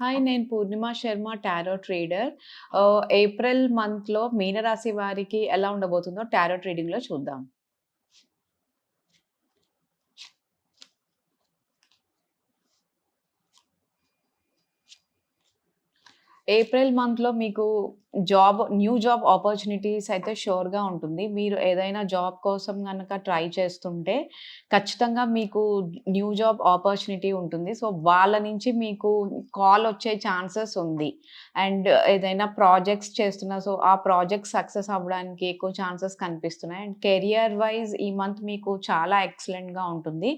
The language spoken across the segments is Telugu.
హాయ్. నేను పూర్ణిమ శర్మ టారో ట్రేడర్. ఏప్రిల్ మంత్‌లో మీనరాశి వారికి ఎలా ఉండబోతుందో టారో ట్రీడింగ్‌లో చూద్దాం. ఏప్రిల్ మంత్‌లో మీకు న్యూ జాబ్ ఆపర్చునిటీస్ అయితే ష్యూర్‌గా ఉంటుంది. మీరు ఏదైనా జాబ్ కోసం గనక ట్రై చేస్తుంటే, ఖచ్చితంగా మీకు న్యూ జాబ్ ఆపర్చునిటీ ఉంటుంది. సో, వాళ్ళ నుంచి మీకు కాలొచ్చే ఛాన్సెస్ ఉంది. అండ్ ఏదైనా ప్రాజెక్ట్స్ చేస్తున్నా, సో, ఆ ప్రాజెక్ట్ సక్సెస్ అవ్వడానికి ఎక్కువ ఛాన్సెస్ కనిపిస్తున్నాయి. అండ్ కెరియర్ వైస్ ఈ మంత్ మీకు చాలా ఎక్సలెంట్‌గా ఉంటుంది.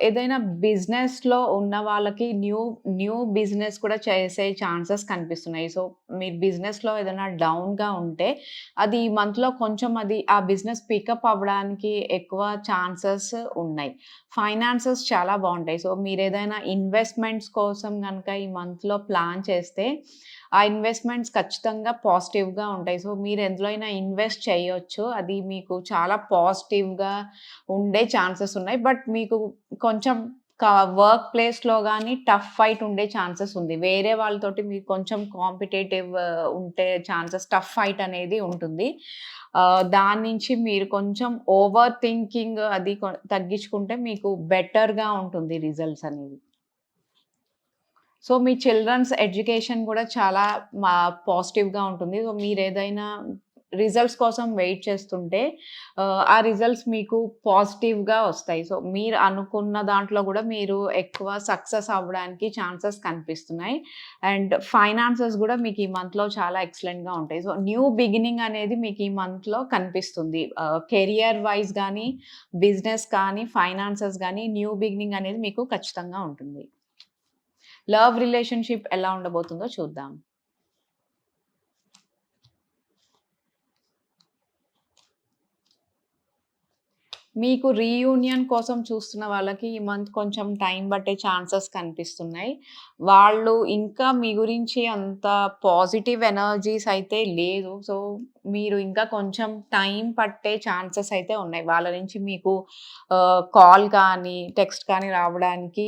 ఏదైనా బిజినెస్‌లో ఉన్న వాళ్ళకి న్యూ బిజినెస్ కూడా చేసే ఛాన్సెస్ కనిపిస్తున్నాయి. సో, మీరు బిజినెస్‌లో ఏదైనా డౌన్‌గా ఉంటే, అది ఈ మంత్‌లో కొంచెం ఆ బిజినెస్ పికప్ అవ్వడానికి ఎక్కువ ఛాన్సెస్ ఉన్నాయి. ఫైనాన్సెస్ చాలా బావుంటాయి. సో, మీరేదైనా ఇన్వెస్ట్‌మెంట్స్ కోసం గనక ఈ మంత్‌లో ప్లాన్ చేస్తే, ఆ ఇన్వెస్ట్‌మెంట్స్ ఖచ్చితంగా పాజిటివ్‌గా ఉంటాయి. సో, మీరు ఎందులో అయినా ఇన్వెస్ట్ చేయొచ్చు. అది మీకు చాలా పాజిటివ్‌గా ఉండే ఛాన్సెస్ ఉన్నాయి. బట్ మీకు కొంచెం వర్క్ ప్లేస్‌లో గాని టఫ్ ఫైట్ ఉండే ఛాన్సెస్ ఉంది. వేరే వాళ్ళతోటి మీకు కొంచెం కాంపిటేటివ్ ఉంటే ఛాన్సెస్ టఫ్ ఫైట్ అనేది ఉంటుంది. దాని నుంచి మీరు కొంచెం ఓవర్ థింకింగ్ అది తగ్గించుకుంటే మీకు బెటర్‌గా ఉంటుంది రిజల్ట్స్ అనేవి. సో, మీ చిల్డ్రన్స్ ఎడ్యుకేషన్ గూడా చాలా మా పాజిటివ్‌గా ఉంటుంది. సో, మీరేదైనా రిజల్ట్స్ కోసం వెయిట్ చేస్తుంటే ఆ రిజల్ట్స్ మీకు పాజిటివ్‌గా వస్తాయి. సో, మీరు అనుకున్న దాంట్లో గూడా మీరు ఎక్కువ సక్సెస్ అవ్వడానికి ఛాన్సెస్ కనిపిస్తున్నాయి. అండ్ ఫైనాన్సెస్ గూడా మీకు ఈ మంత్‌లో చాలా ఎక్సలెంట్‌గా ఉంటాయి. సో, న్యూ బిగినింగ్ అనేది మీకు ఈ మంత్‌లో కనిపిస్తుంది. కెరియర్ వైస్ గానీ, బిజినెస్ కానీ, ఫైనాన్సెస్ గానీ, న్యూ బిగినింగ్ అనేది మీకు ఖచ్చితంగా ఉంటుంది. లవ్ రిలేషన్‌షిప్ ఎలా ఉండబోతుందో చూద్దాం. మీకు రీయూనియన్ కోసం చూస్తున్న వాళ్ళకి ఈ మంత్ కొంచెం టైం పట్టే ఛాన్సెస్ కనిపిస్తున్నాయి. వాళ్ళు ఇంకా మీ గురించి అంత పాజిటివ్ ఎనర్జీస్ అయితే లేదు. సో, మీరు ఇంకా కొంచెం టైం పట్టే ఛాన్సెస్ అయితే ఉన్నాయి. వాళ్ళ నుంచి మీకు కాల్ కానీ, టెక్స్ట్ కానీ రావడానికి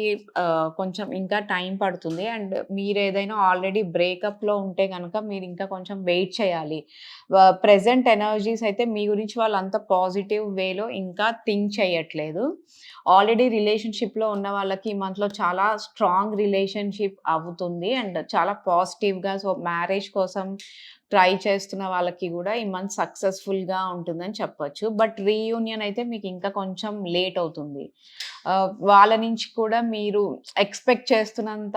కొంచెం ఇంకా టైం పడుతుంది. అండ్ మీరేదైనా ఆల్రెడీ బ్రేకప్‌లో ఉంటే గనక మీరు ఇంకా కొంచెం వెయిట్ చేయాలి. ప్రెజెంట్ ఎనర్జీస్ అయితే మీ గురించి వాళ్ళంత పాజిటివ్ వేలో ఇంకా థింక్ చేయట్లేదు. ఆల్రెడీ రిలేషన్‌షిప్‌లో ఉన్న వాళ్ళకి ఈ మంత్‌లో చాలా స్ట్రాంగ్ రిలేషన్‌షిప్ అవుతుంది. అండ్ చాలా పాజిటివ్‌గా సో, మ్యారేజ్ కోసం ట్రై చేస్తున్న వాళ్ళకి గూడా ఈ మంత్ సక్సెస్‌ఫుల్‌గా ఉంటుందని చెప్పొచ్చు. బట్ రీయూనియన్ అయితే మీకు ఇంకా కొంచెం లేట్ అవుతుంది. వాళ్ళ నుంచి కూడా మీరు ఎక్స్‌పెక్ట్ చేస్తున్నంత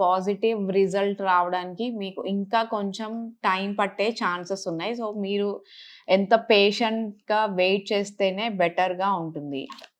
పాజిటివ్ రిజల్ట్ రావడానికి మీకు ఇంకా కొంచెం టైం పట్టే ఛాన్సెస్ ఉన్నాయి. సో, మీరు ఎంత పేషెంట్‌గా వెయిట్ చేస్తేనే బెటర్‌గా ఉంటుంది.